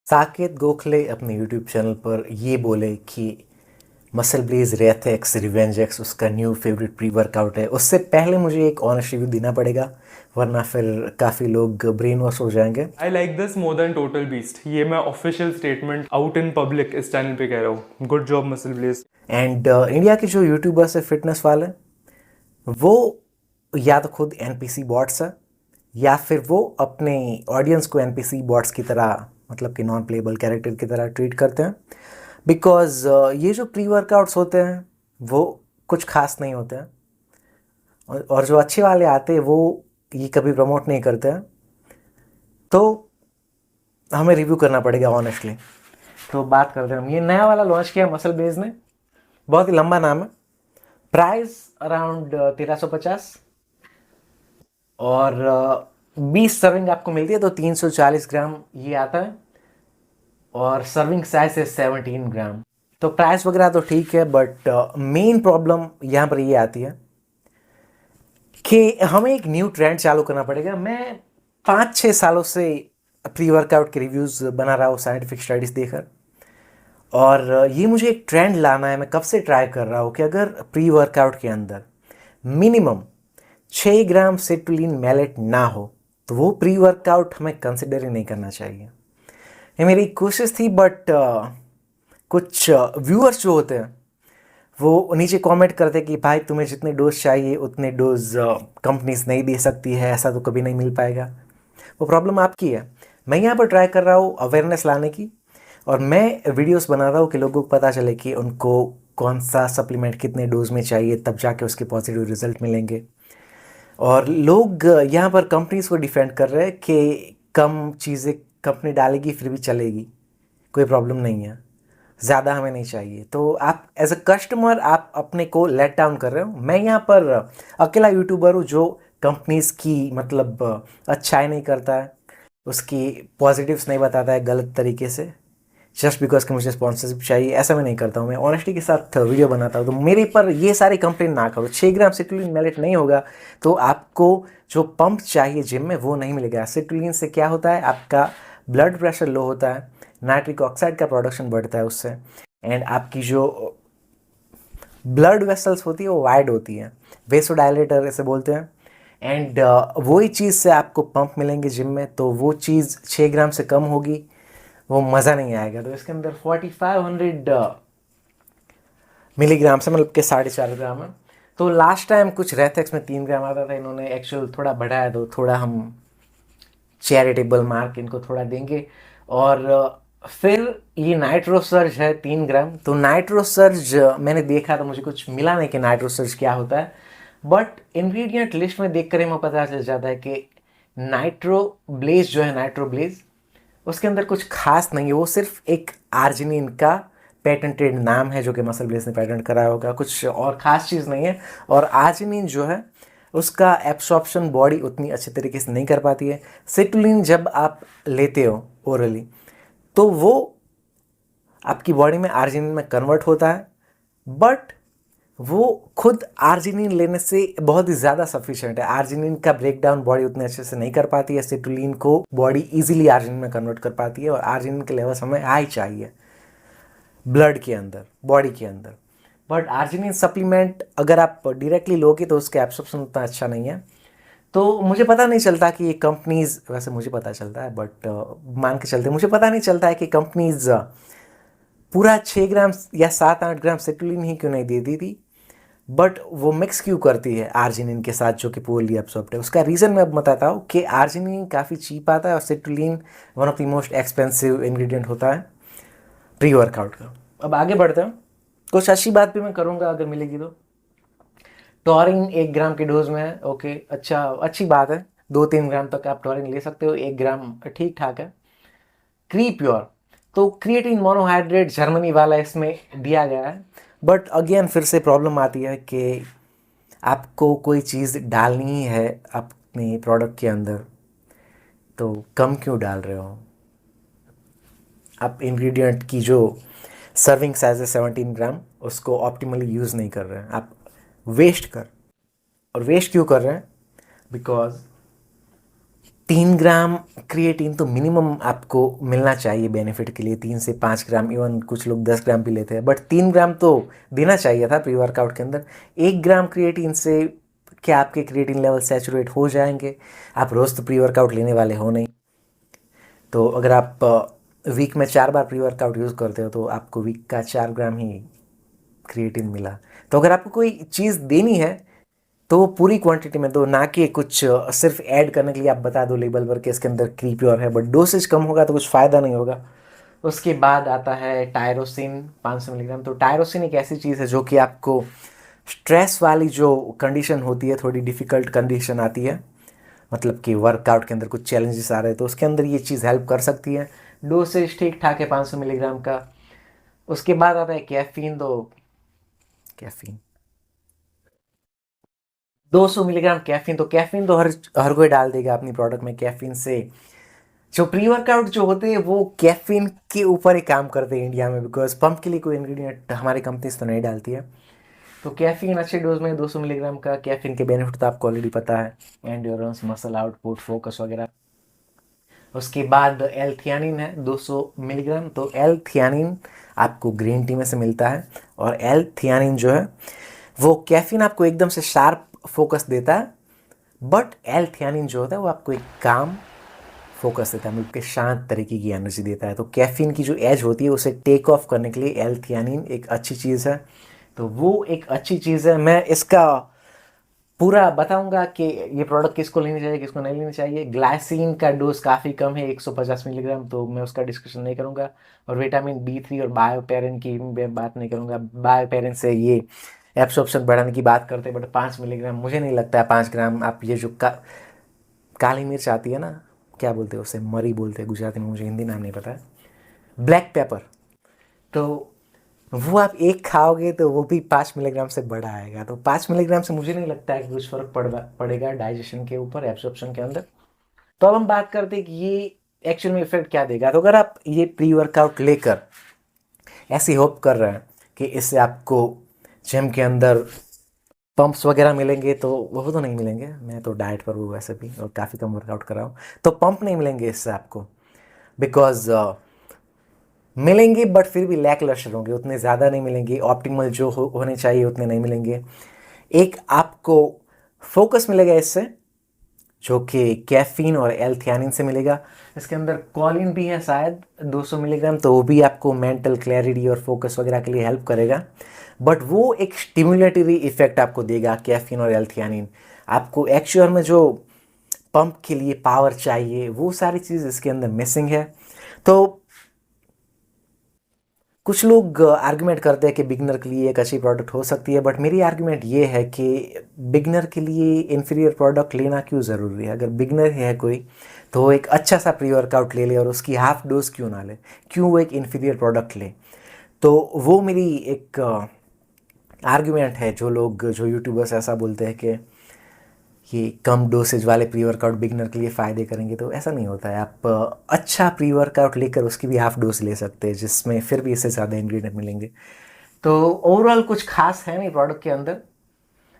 साकेत गोखले अपने YouTube channel पर ये बोले कि Muscle Blaze Wrath X Revenge X उसका न्यू फेवरेट प्री वर्कआउट है। उससे पहले मुझे एक ऑनेस्ट रिव्यू देना पड़ेगा, वरना फिर काफ़ी लोग ब्रेन वॉश हो जाएंगे। I like this more than total beast. ये मैं official statement out in public इस चैनल पे कह रहा हूँ। Good job Muscle Blaze. And India के जो यूट्यूबर्स है फिटनेस वाले, वो या तो खुद एनपीसी बॉट्स है या फिर वो अपने ऑडियंस को एनपीसी बॉट्स की तरह, मतलब कि नॉन प्लेबल कैरेक्टर की तरह ट्रीट करते हैं। बिकॉज ये जो प्री वर्कआउट्स होते हैं वो कुछ खास नहीं होते हैं, और जो अच्छे वाले आते हैं वो ये कभी प्रमोट नहीं करते हैं। तो हमें रिव्यू करना पड़ेगा ऑनेस्टली। तो बात करते हैं हम। ये नया वाला लॉन्च किया मसल बेस ने, बहुत ही लंबा नाम है। प्राइस अराउंड 1350 और 20 सर्विंग आपको मिलती है, तो 340 ग्राम ये आता है और सर्विंग साइज है 17 ग्राम। तो प्राइस वगैरह तो ठीक है, बट मेन प्रॉब्लम यहाँ पर ये आती है कि हमें एक न्यू ट्रेंड चालू करना पड़ेगा। मैं 5-6 सालों से प्री वर्कआउट के रिव्यूज़ बना रहा हूँ साइंटिफिक स्टडीज़ देखकर, और ये मुझे एक ट्रेंड लाना है। मैं कब से ट्राई कर रहा हूँ कि अगर प्री वर्कआउट के अंदर मिनिमम 6 ग्राम सेटुलिन मैलेट ना हो तो वो प्री वर्कआउट हमें कंसिडर ही नहीं करना चाहिए। ये मेरी कोशिश थी, बट कुछ व्यूअर्स जो होते हैं वो नीचे कमेंट करते कि भाई तुम्हें जितने डोज चाहिए उतने डोज कंपनीज नहीं दे सकती है, ऐसा तो कभी नहीं मिल पाएगा। वो प्रॉब्लम आपकी है। मैं यहाँ पर ट्राई कर रहा हूँ अवेयरनेस लाने की, और मैं वीडियोस बना रहा हूँ कि लोगों को पता चले कि उनको कौन सा सप्लीमेंट कितने डोज में चाहिए, तब जाके उसके पॉजिटिव रिजल्ट मिलेंगे। और लोग यहाँ पर कंपनीज को डिफेंड कर रहे हैं कि कम चीज़ें कंपनी डालेगी फिर भी चलेगी, कोई प्रॉब्लम नहीं है, ज़्यादा हमें नहीं चाहिए। तो आप एज अ कस्टमर आप अपने को लेट डाउन कर रहे हो। मैं यहाँ पर अकेला यूट्यूबर हूँ जो कंपनीज की मतलब अच्छाई नहीं करता है, उसकी पॉजिटिव्स नहीं बताता है गलत तरीके से, जस्ट बिकॉज कि मुझे स्पॉन्सरशिप चाहिए। ऐसा मैं नहीं करता हूँ, मैं ऑनेस्टी के साथ वीडियो बनाता हूँ। तो मेरे पर ये सारी कंप्लेन ना करो। 6 ग्राम सिट्रुलिन मैलेट नहीं होगा तो आपको जो पंप चाहिए जिम में वो नहीं मिलेगा। सिट्रुलिन से क्या होता है, आपका ब्लड प्रेशर लो होता है, नाइट्रिक ऑक्साइड का प्रोडक्शन बढ़ता है उससे, एंड आपकी जो ब्लड वेसल्स होती है वो वाइड होती है, वेसोडायलेटर ऐसे बोलते हैं। एंड वही चीज़ से आपको पंप मिलेंगे जिम में, तो वो चीज़ 6 ग्राम से कम होगी, वो मज़ा नहीं आएगा। तो इसके अंदर 4500 मिलीग्राम से, मतलब के 4.5 ग्राम है। तो लास्ट टाइम कुछ रेथेक्स में 3 ग्राम आता था, इन्होंने एक्चुअल थोड़ा बढ़ाया, तो थोड़ा हम चैरिटेबल मार्क इनको थोड़ा देंगे। और फिर ये नाइट्रो सर्ज है 3 ग्राम। तो नाइट्रो सर्ज मैंने देखा तो मुझे कुछ मिला नहीं कि नाइट्रो सर्ज क्या होता है, बट इंग्रेडिएंट लिस्ट में देख कर ही मुझे पता चल जाता है कि नाइट्रो ब्लेज जो है, नाइट्रो ब्लेज, उसके अंदर कुछ खास नहीं है। वो सिर्फ एक आर्जिनिन का पेटेंटेड नाम है जो कि मसल ब्लेज ने पेटेंट कराया होगा, कुछ और ख़ास चीज़ नहीं है। और आर्जिनिन जो है उसका एब्सॉर्प्शन बॉडी उतनी अच्छे तरीके से नहीं कर पाती है। सिट्रुलिन जब आप लेते हो ओरली तो वो आपकी बॉडी में आर्जिनिन में कन्वर्ट होता है, बट वो खुद आर्जिनिन लेने से बहुत ही ज़्यादा सफिशिएंट है। आर्जिनिन का ब्रेकडाउन बॉडी उतने अच्छे से नहीं कर पाती है, सिट्रुलिन को बॉडी इजीली आर्जिनिन में कन्वर्ट कर पाती है, और आर्जिनिन के लेवल्स हमें हाई चाहिए ब्लड के अंदर, बॉडी के अंदर। बट आर्जिनिन सप्लीमेंट अगर आप डायरेक्टली लोगे तो उसका एब्सॉर्प्शन उतना अच्छा नहीं है। तो मुझे पता नहीं चलता कि ये कंपनीज, वैसे मुझे पता चलता है बट मान के चलते मुझे पता नहीं चलता है कि कंपनीज पूरा 6 ग्राम या 7-8 ग्राम सिट्रुलिन ही क्यों नहीं दे दी थी, बट वो मिक्स क्यों करती है आर्जिनिन के साथ जो कि पोरली एब्सॉर्ब्ड है। उसका रीज़न मैं अब बताता हूँ कि आर्जिनिन काफ़ी चीप आता है और citrulline one of the most expensive ingredient होता है प्री वर्कआउट का। अब आगे बढ़ते हैं। कुछ अच्छी बात भी मैं करूँगा अगर मिलेगी तो। टॉरिन 1 ग्राम के डोज में है, ओके, अच्छा, अच्छी बात है। 2-3 ग्राम तक आप टॉरिन ले सकते हो, 1 ग्राम ठीक ठाक है। क्री प्योर, तो क्रिएटिन मोनोहाइड्रेट जर्मनी वाला इसमें दिया गया है, बट अगेन फिर से प्रॉब्लम आती है कि आपको कोई चीज़ डालनी ही है अपने प्रोडक्ट के अंदर, तो कम क्यों डाल रहे हो आप। इंग्रेडिएंट की जो सर्विंग साइज है 17 ग्राम, उसको ऑप्टिमली यूज़ नहीं कर रहे हैं आप, वेस्ट कर। और वेस्ट क्यों कर रहे हैं, बिकॉज 3 ग्राम क्रिएटिन तो मिनिमम आपको मिलना चाहिए बेनिफिट के लिए, 3 से 5 ग्राम, इवन कुछ लोग 10 ग्राम भी लेते हैं, बट 3 ग्राम तो देना चाहिए था प्री वर्कआउट के अंदर। 1 ग्राम क्रिएटिन से क्या आपके क्रिएटिन लेवल सैचुरेट हो जाएंगे? आप रोज़ तो प्री वर्कआउट लेने वाले हो नहीं, तो अगर आप वीक में 4 बार प्री वर्कआउट यूज़ करते हो तो आपको वीक का 4 ग्राम ही क्रिएटिन मिला। तो अगर आपको कोई चीज़ देनी है तो वो पूरी क्वांटिटी में दो, ना कि कुछ सिर्फ ऐड करने के लिए आप बता दो लेबल पर कि इसके अंदर क्री प्योर है, बट डोसेज कम होगा तो कुछ फ़ायदा नहीं होगा। उसके बाद आता है टायरोसिन 500 मिलीग्राम। तो टायरोसिन एक ऐसी चीज़ है जो कि आपको स्ट्रेस वाली जो कंडीशन होती है, थोड़ी डिफ़िकल्ट कंडीशन आती है, मतलब कि वर्कआउट के अंदर कुछ चैलेंजेस आ रहे हैं तो उसके अंदर ये चीज़ हेल्प कर सकती है। डोसेज ठीक ठाक है 500 मिलीग्राम का। उसके बाद आता है कैफीन। दो कैफीन 200 मिलीग्राम कैफीन। तो कैफीन तो हर हर कोई डाल देगा अपनी प्रोडक्ट में। कैफीन से जो प्री वर्कआउट जो होते हैं वो कैफीन के ऊपर ही काम करते हैं इंडिया में, बिकॉज पंप के लिए कोई इंग्रेडिएंट हमारी कंपनी तो नहीं डालती है। तो कैफीन अच्छे डोज में 200 मिलीग्राम का। कैफीन के बेनिफिट तो आपको ऑलरेडी पता है, एंड्योरेंस, मसल आउटपुट, फोकस वगैरह। उसके बाद एल थियानिन है 200 मिलीग्राम। तो एल थियानिन आपको ग्रीन टी में से मिलता है, और एल थियानिन जो है वो कैफीन आपको एकदम से शार्प फोकस देता है, बट एल थियानिन जो होता है वो आपको एक काम फोकस देता है, मतलब कि शांत तरीके की एनर्जी देता है। तो कैफीन की जो एज होती है उसे टेक ऑफ करने के लिए एल थियानिन एक अच्छी चीज़ है। तो वो एक अच्छी चीज़ है। मैं इसका पूरा बताऊंगा कि ये प्रोडक्ट किसको लेनी चाहिए किसको नहीं लेनी चाहिए। ग्लाइसिन का डोज काफ़ी कम है 150 मिलीग्राम, तो मैं उसका डिस्कशन नहीं करूंगा। और विटामिन बी 3 और बायोपेरिन की मैं बात नहीं करूंगा। बायोपेरिन से ये एब्सॉर्प्शन बढ़ाने की बात करते हैं, बट 5 मिलीग्राम मुझे नहीं लगता है। 5 ग्राम आप ये जो काली मिर्च आती है ना, क्या बोलते हैं उसे, मरी बोलते हैं गुजराती में, मुझे हिंदी नाम नहीं पता है, ब्लैक पेपर। तो वो आप एक खाओगे तो वो भी 5 मिलीग्राम से बड़ा आएगा। तो 5 मिलीग्राम से मुझे नहीं लगता है कि कुछ फर्क पड़ेगा डाइजेशन के ऊपर, एब्सॉर्प्शन के अंदर। तो अब हम बात करते हैं कि ये एक्चुअल में इफेक्ट क्या देगा। तो अगर आप ये प्री वर्कआउट लेकर ऐसी होप कर रहे हैं कि इससे आपको जिम के अंदर पंप्स वगैरह मिलेंगे, तो वो तो नहीं मिलेंगे। मैं तो डाइट पर हूँ वैसे भी और काफ़ी कम वर्कआउट कर रहा हूँ, तो पंप नहीं मिलेंगे इससे आपको, बिकॉज मिलेंगे बट फिर भी लैक लस्टर होंगे, उतने ज़्यादा नहीं मिलेंगे। ऑप्टिमल जो होने चाहिए उतने नहीं मिलेंगे। एक आपको फोकस मिलेगा इससे, जो कि कैफीन और एल थियानिन से मिलेगा। इसके अंदर कॉलिन भी है शायद 200 मिलीग्राम, तो वो भी आपको मेंटल क्लैरिटी और फोकस वगैरह के लिए हेल्प करेगा। बट वो एक स्टिमुलेटरी इफेक्ट आपको देगा कैफीन और एल थियानिन। आपको एक्चुअल में जो पंप के लिए पावर चाहिए वो सारी चीज़ इसके अंदर मिसिंग है। तो कुछ लोग आर्गुमेंट करते हैं कि बिगनर के लिए एक अच्छी प्रोडक्ट हो सकती है, बट मेरी आर्गुमेंट ये है कि बिगनर के लिए इन्फीरियर प्रोडक्ट लेना क्यों ज़रूरी है। अगर बिगनर है कोई तो वो एक अच्छा सा प्री वर्कआउट ले ले और उसकी हाफ डोज क्यों ना ले, क्यों वो एक इन्फीरियर प्रोडक्ट ले। तो वो मेरी एक आर्गुमेंट है। जो लोग, जो यूट्यूबर्स ऐसा बोलते हैं कि ये कम डोसेज वाले प्री वर्कआउट बिगनर के लिए फ़ायदे करेंगे, तो ऐसा नहीं होता है। आप अच्छा प्री वर्कआउट लेकर उसकी भी हाफ डोज ले सकते हैं, जिसमें फिर भी इससे ज़्यादा इंग्रेडिएंट मिलेंगे। तो ओवरऑल कुछ खास है नहीं प्रोडक्ट के अंदर।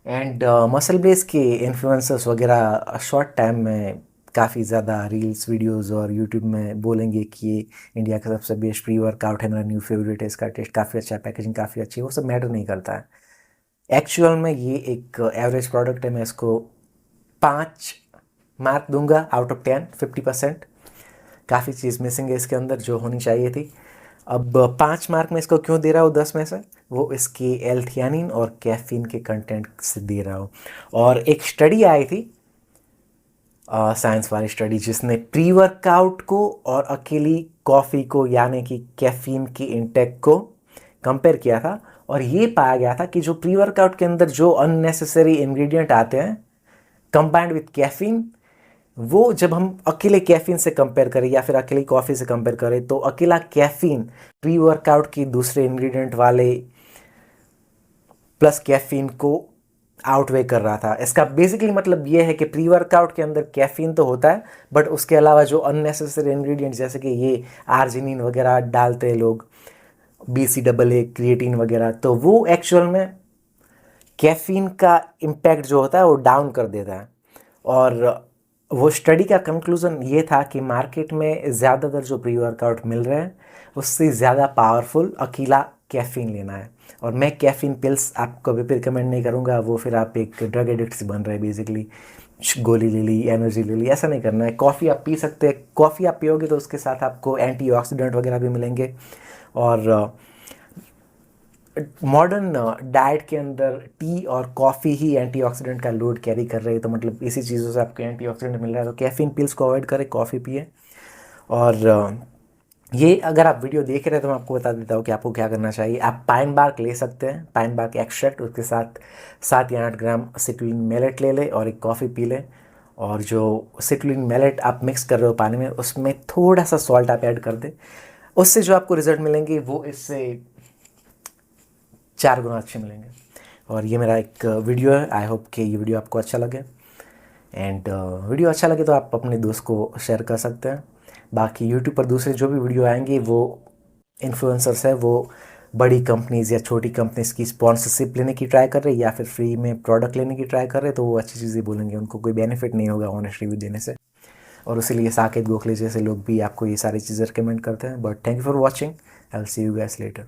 एंड मसल ब्लेज के इन्फ्लुएंसर्स वगैरह शॉर्ट टाइम में काफ़ी ज़्यादा रील्स, वीडियोस और यूट्यूब में बोलेंगे कि ये इंडिया का सबसे बेस्ट प्री वर्कआउट है, मेरा न्यू फेवरेट है, इसका टेस्ट काफ़ी अच्छा है, पैकेजिंग काफ़ी अच्छी है। वो सब मैटर नहीं करता है। एक्चुअल में ये एक एवरेज प्रोडक्ट है। मैं इसको 5 मार्क दूंगा आउट ऑफ 10, 50%। काफ़ी चीज़ मिसिंग है इसके अंदर जो होनी चाहिए थी। अब 5 मार्क में इसको क्यों दे रहा हूँ 10 में से, वो इसके एल थियानिन और कैफीन के कंटेंट से दे रहा हूँ। और एक स्टडी आई थी, साइंस वाली स्टडी, जिसने प्री वर्कआउट को और अकेली कॉफ़ी को यानी कि कैफीन की इंटेक को कंपेयर किया था, और ये पाया गया था कि जो प्री वर्कआउट के अंदर जो अननेसेसरी इंग्रेडिएंट आते हैं कंबाइंड विथ कैफीन, वो जब हम अकेले कैफीन से कंपेयर करें या फिर अकेली कॉफ़ी से कंपेयर करें, तो अकेला कैफीन प्री वर्कआउट की दूसरे इंग्रेडिएंट वाले प्लस कैफीन को आउटवे कर रहा था। इसका बेसिकली मतलब ये है कि प्री वर्कआउट के अंदर कैफीन तो होता है, बट उसके अलावा जो अननेसेसरी इंग्रेडिएंट जैसे कि ये आर्जिनिन वगैरह डालते हैं लोग, BCAA, क्रिएटिन वगैरह, तो वो एक्चुअल में कैफीन का इम्पैक्ट जो होता है वो डाउन कर देता है। और वो स्टडी का कंक्लूज़न ये था कि मार्केट में ज़्यादातर जो प्री वर्कआउट मिल रहे हैं उससे ज़्यादा पावरफुल अकेला कैफ़ीन लेना है। और मैं कैफ़ीन पिल्स आपको कभी भी रिकमेंड नहीं करूँगा, वो फिर आप एक ड्रग एडिक्ट से बन रहे हैं बेसिकली। गोली ले ली, एनर्जी ले ली, ऐसा नहीं करना है। कॉफ़ी आप पी सकते हैं, कॉफ़ी आप पियोगे तो उसके साथ आपको एंटीऑक्सीडेंट वगैरह भी मिलेंगे। और मॉडर्न डाइट के अंदर टी और कॉफ़ी ही एंटीऑक्सीडेंट का लोड कैरी कर रही है, तो मतलब इसी चीज़ों से आपको एंटीऑक्सीडेंट मिल रहा है। तो कैफ़ीन पिल्स को अवॉइड करें, कॉफ़ी पिए। और ये अगर आप वीडियो देख रहे हैं तो मैं आपको बता देता हूँ कि आपको क्या करना चाहिए। आप पाइन बार्क ले सकते हैं, पाइन बार्क एक्सट्रैक्ट, उसके साथ 7 या 8 ग्राम सिट्रुलिन मैलेट ले लें और एक कॉफ़ी पी लें। और जो सिट्रुलिन मैलेट आप मिक्स कर रहे हो पानी में, उसमें थोड़ा सा सॉल्ट आप ऐड कर दें। उससे जो आपको रिजल्ट मिलेंगे वो इससे 4 गुना अच्छे मिलेंगे। और ये मेरा एक वीडियो है, आई होप कि ये वीडियो आपको अच्छा लगे। एंड वीडियो अच्छा लगे तो आप अपने दोस्त को शेयर कर सकते हैं। बाकी यूट्यूब पर दूसरे जो भी वीडियो आएंगे वो इन्फ्लुएंसर्स है, वो बड़ी कंपनीज़ या छोटी कंपनीज़ की स्पॉन्सरशिप लेने की ट्राई कर रहे हैं या फिर फ्री में प्रोडक्ट लेने की ट्राई कर रहे हैं, तो वो अच्छी चीज़ें बोलेंगे, उनको कोई बेनिफिट नहीं होगा ऑनेस्ट रिव्यू देने से। और इसीलिए साकेत गोखले जैसे लोग भी आपको ये सारी चीज़ें रिकमेंड करते हैं। But thank you for watching, I will see you guys later.